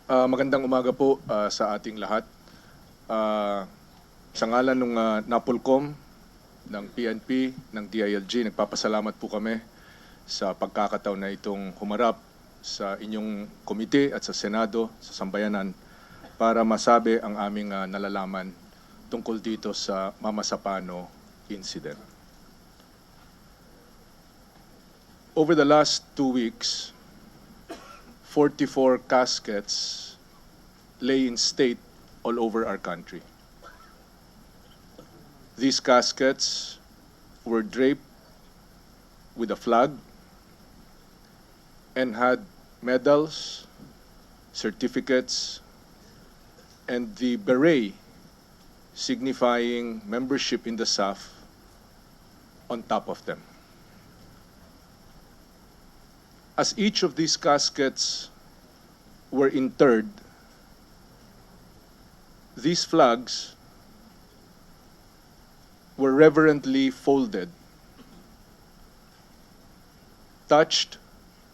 Magandang umaga po sa ating lahat. Ah, sa ngalan ng NAPOLCOM, ng PNP, ng DILG, nagpapasalamat po kami sa pagkakataon na itong humarap sa inyong komite at sa Senado, sa Sambayanan, para masabi ang aming nalalaman tungkol dito sa Mama Sapano incident. Over the last 2 weeks, 44 caskets lay in state all over our country. These caskets were draped with a flag and had medals, certificates, and the beret signifying membership in the SAF on top of them. As each of these caskets were interred, these flags were reverently folded, touched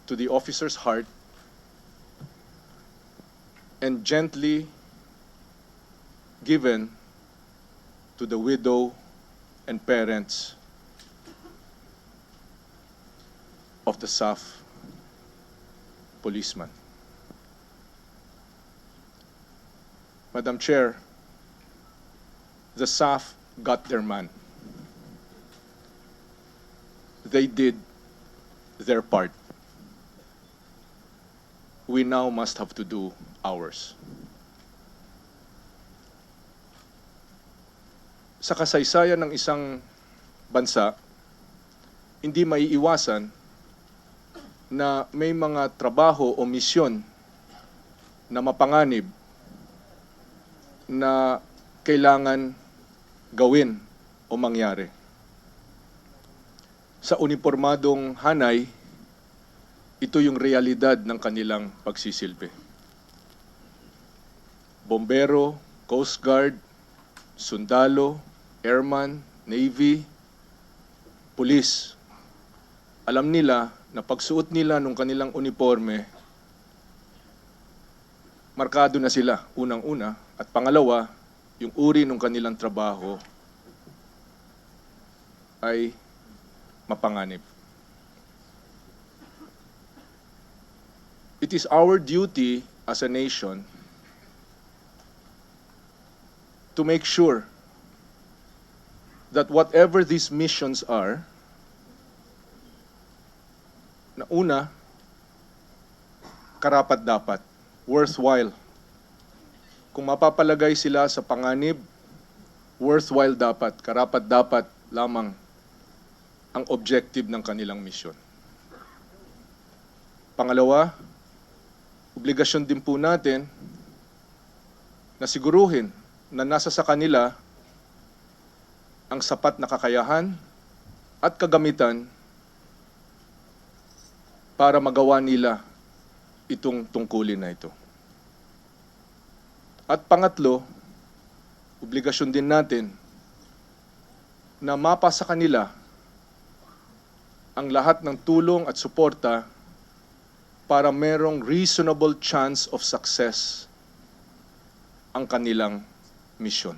to the officer's heart, and gently given to the widow and parents of the SAF policeman. Madam Chair, the SAF got their man. They did their part. We now must have to do ours. Sa kasaysayan ng isang bansa, hindi maiiwasan na may mga trabaho o misyon na mapanganib na kailangan gawin o mangyari. Sa unipormadong hanay, ito yung realidad ng kanilang pagsisilbi. Bombero, Coast Guard, sundalo, airman, Navy, pulis. Alam nila na pagsuot nila ng kanilang uniforme, markado na sila, unang-una. At pangalawa, yung uri ng kanilang trabaho ay mapanganib. It is our duty as a nation to make sure that whatever these missions are, na una, karapat-dapat, worthwhile. Kung mapapalagay sila sa panganib, worthwhile dapat, karapat-dapat lamang ang objective ng kanilang misyon. Pangalawa, obligasyon din po natin na siguruhin na nasa sa kanila ang sapat na kakayahan at kagamitan para magawa nila itong tungkulin na ito. At pangatlo, obligasyon din natin na mapa sa kanila ang lahat ng tulong at suporta para merong reasonable chance of success ang kanilang misyon.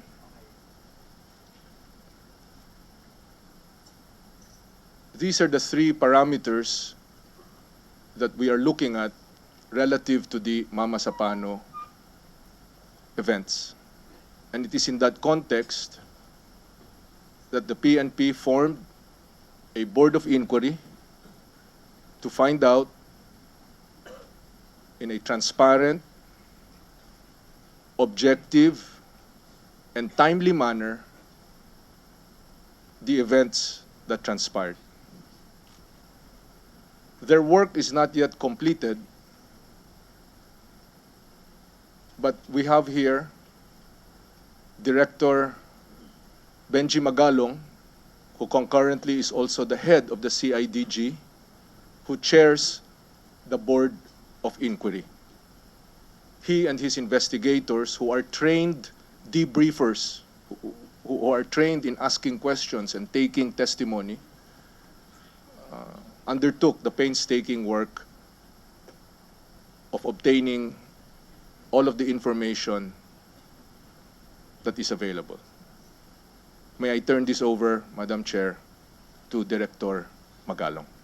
These are the 3 parameters that we are looking at relative to the Mama Sapano events. And it is in that context that the PNP formed a board of inquiry to find out in a transparent, objective, and timely manner the events that transpired. Their work is not yet completed, but we have here Director Benji Magalong, who concurrently is also the head of the CIDG, who chairs the Board of Inquiry. He and his investigators, who are trained debriefers, who are trained in asking questions and taking testimony, undertook the painstaking work of obtaining all of the information that is available. May I turn this over, Madam Chair, to Director Magalong.